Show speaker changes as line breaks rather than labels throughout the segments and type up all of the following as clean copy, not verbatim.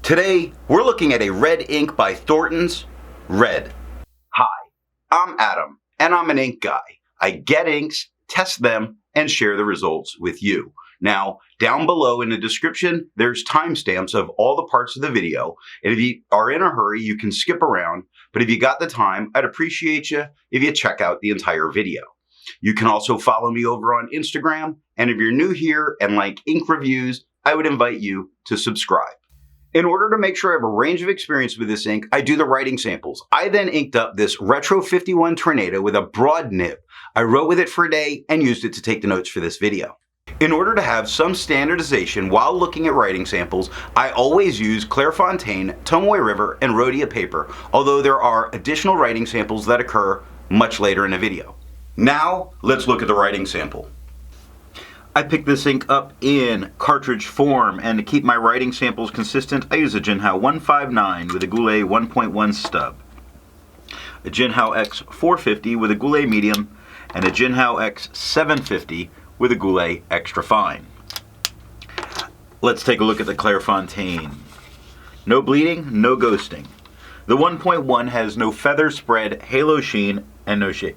Today, we're looking at a red ink by Thornton's Red. Hi, I'm Adam, and I'm an ink guy. I get inks, test them, and share the results with you. Now, down below in the description, there's timestamps of all the parts of the video, and if you are in a hurry, you can skip around, but if you got the time, I'd appreciate you if you check out the entire video. You can also follow me over on Instagram, and if you're new here and like ink reviews, I would invite you to subscribe. In order to make sure I have a range of experience with this ink, I do the writing samples. I then inked up this Retro 51 Tornado with a broad nib. I wrote with it for a day and used it to take the notes for this video. In order to have some standardization while looking at writing samples, I always use Clairfontaine, Tomoe River, and Rhodia paper, although there are additional writing samples that occur much later in the video. Now, let's look at the writing sample. I picked this ink up in cartridge form, and to keep my writing samples consistent, I use a Jinhao 159 with a Goulet 1.1 stub, a Jinhao X 450 with a Goulet medium, and a Jinhao X 750 with a Goulet extra fine. Let's take a look at the Clairfontaine. No bleeding, no ghosting. The 1.1 has no feather spread, halo sheen, and no shade.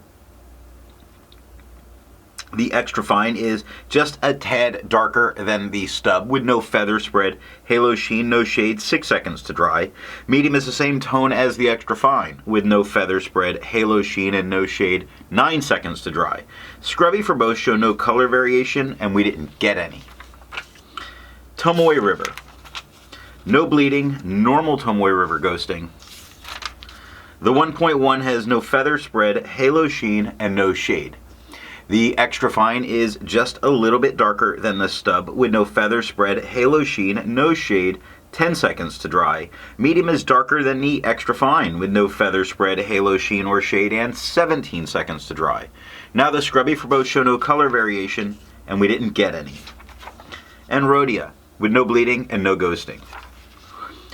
The extra fine is just a tad darker than the stub with no feather spread, halo sheen, no shade, 6 seconds to dry. Medium is the same tone as the extra fine with no feather spread, halo sheen, and no shade, 9 seconds to dry. Scrubby for both show no color variation, and we didn't get any. Tomoe River. No bleeding, normal Tomoe River ghosting. The 1.1 has no feather spread, halo sheen, and no shade. The extra fine is just a little bit darker than the stub with no feather spread, halo sheen, no shade, 10 seconds to dry. Medium is darker than the extra fine with no feather spread, halo sheen, or shade, and 17 seconds to dry. Now the scrubby for both show no color variation, and we didn't get any. And Rhodia with no bleeding and no ghosting.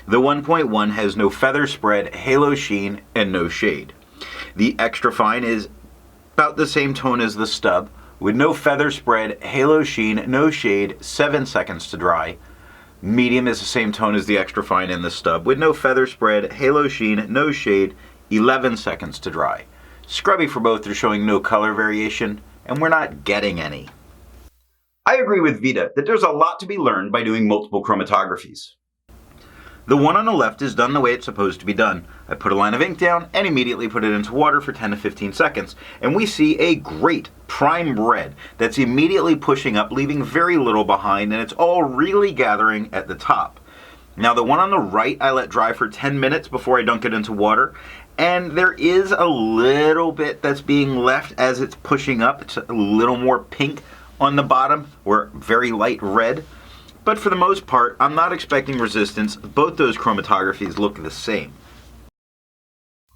The 1.1 has no feather spread, halo sheen, and no shade. The extra fine is about the same tone as the stub, with no feather spread, halo sheen, no shade, 7 seconds to dry. Medium is the same tone as the extra fine and the stub, with no feather spread, halo sheen, no shade, 11 seconds to dry. Scrubby for both are showing no color variation, and we're not getting any. I agree with Vita that there's a lot to be learned by doing multiple chromatographies. The one on the left is done the way it's supposed to be done. I put a line of ink down and immediately put it into water for 10 to 15 seconds. And we see a great prime red that's immediately pushing up, leaving very little behind, and it's all really gathering at the top. Now the one on the right I let dry for 10 minutes before I dunk it into water. And there is a little bit that's being left as it's pushing up. It's a little more pink on the bottom, or very light red. But for the most part, I'm not expecting resistance. Both those chromatographies look the same.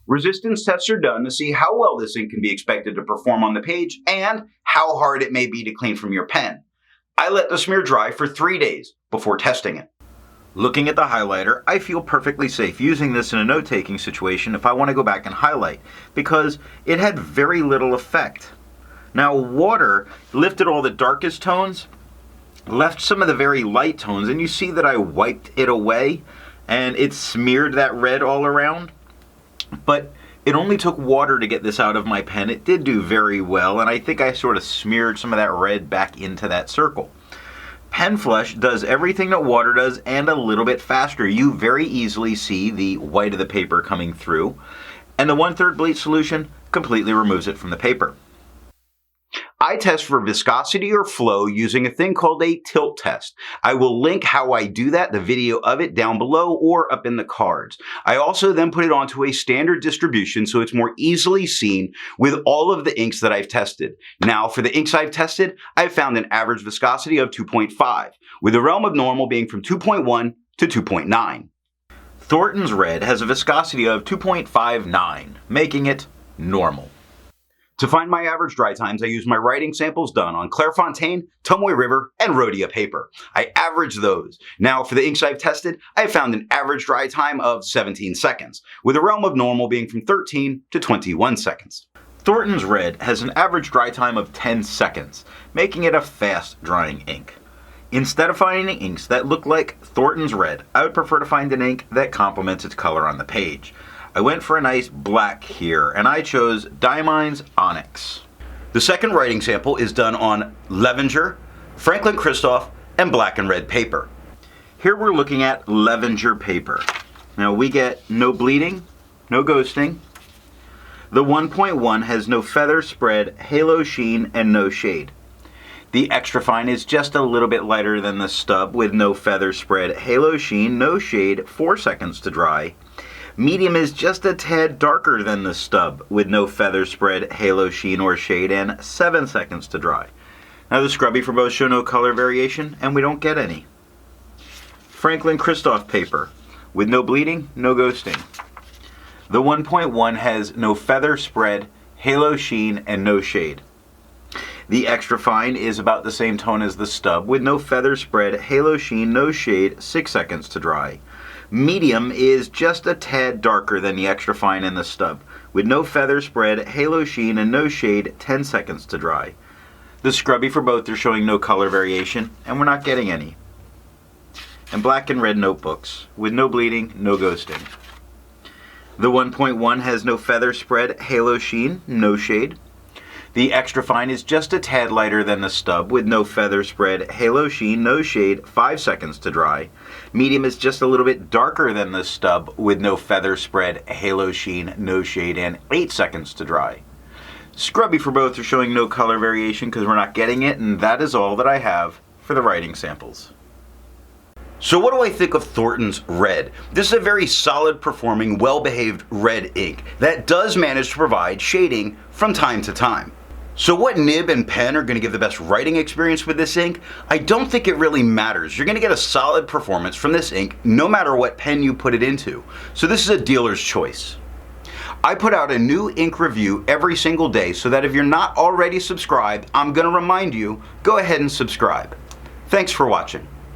Resistance tests are done to see how well this ink can be expected to perform on the page and how hard it may be to clean from your pen. I let the smear dry for 3 days before testing it. Looking at the highlighter, I feel perfectly safe using this in a note-taking situation if I want to go back and highlight, because it had very little effect. Now water lifted all the darkest tones, left some of the very light tones, and you see that I wiped it away and it smeared that red all around. But it only took water to get this out of my pen. It did do very well, and I think I sort of smeared some of that red back into that circle. Pen Flush does everything that water does and a little bit faster. You very easily see the white of the paper coming through, and the 1/3 bleach solution completely removes it from the paper. I test for viscosity or flow using a thing called a tilt test. I will link how I do that, the video of it, down below or up in the cards. I also then put it onto a standard distribution so it's more easily seen with all of the inks that I've tested. Now, for the inks I've tested, I've found an average viscosity of 2.5, with the realm of normal being from 2.1 to 2.9. Thornton's Red has a viscosity of 2.59, making it normal. To find my average dry times, I use my writing samples done on Clairfontaine, Tomoe River, and Rhodia paper. I average those. Now, for the inks I've tested, I found an average dry time of 17 seconds, with a realm of normal being from 13 to 21 seconds. Thornton's Red has an average dry time of 10 seconds, making it a fast drying ink. Instead of finding inks that look like Thornton's red, I would prefer to find an ink that complements its color on the page. I went for a nice black here, and I chose Diamine Onyx. The second writing sample is done on Levenger, Franklin Christoph, and black and red paper. Here we're looking at Levenger paper. Now we get no bleeding, no ghosting. The 1.1 has no feather spread, halo sheen, and no shade. The extra fine is just a little bit lighter than the stub with no feather spread, halo sheen, no shade, 4 seconds to dry. Medium is just a tad darker than the stub with no feather spread, halo sheen, or shade, and 7 seconds to dry. Now the scrubby for both show no color variation, and we don't get any. Franklin Christoph paper with no bleeding, no ghosting. The 1.1 has no feather spread, halo sheen, and no shade. The extra fine is about the same tone as the stub with no feather spread, halo sheen, no shade, 6 seconds to dry. Medium is just a tad darker than the extra fine and the stub with no feather spread, halo sheen, and no shade, 10 seconds to dry. The scrubby for both are showing no color variation, and we're not getting any. And black and red notebooks with no bleeding, no ghosting. The 1.1 has no feather spread, halo sheen, no shade. The extra fine is just a tad lighter than the stub with no feather spread, halo sheen, no shade, 5 seconds to dry. Medium is just a little bit darker than the stub with no feather spread, halo sheen, no shade, and 8 seconds to dry. Scrubby for both are showing no color variation because we're not getting it, and that is all that I have for the writing samples. So what do I think of Thornton's red? This is a very solid performing, well-behaved red ink that does manage to provide shading from time to time. So what nib and pen are going to give the best writing experience with this ink? I don't think it really matters. You're going to get a solid performance from this ink no matter what pen you put it into. So this is a dealer's choice. I put out a new ink review every single day so that if you're not already subscribed, I'm going to remind you, go ahead and subscribe. Thanks for watching.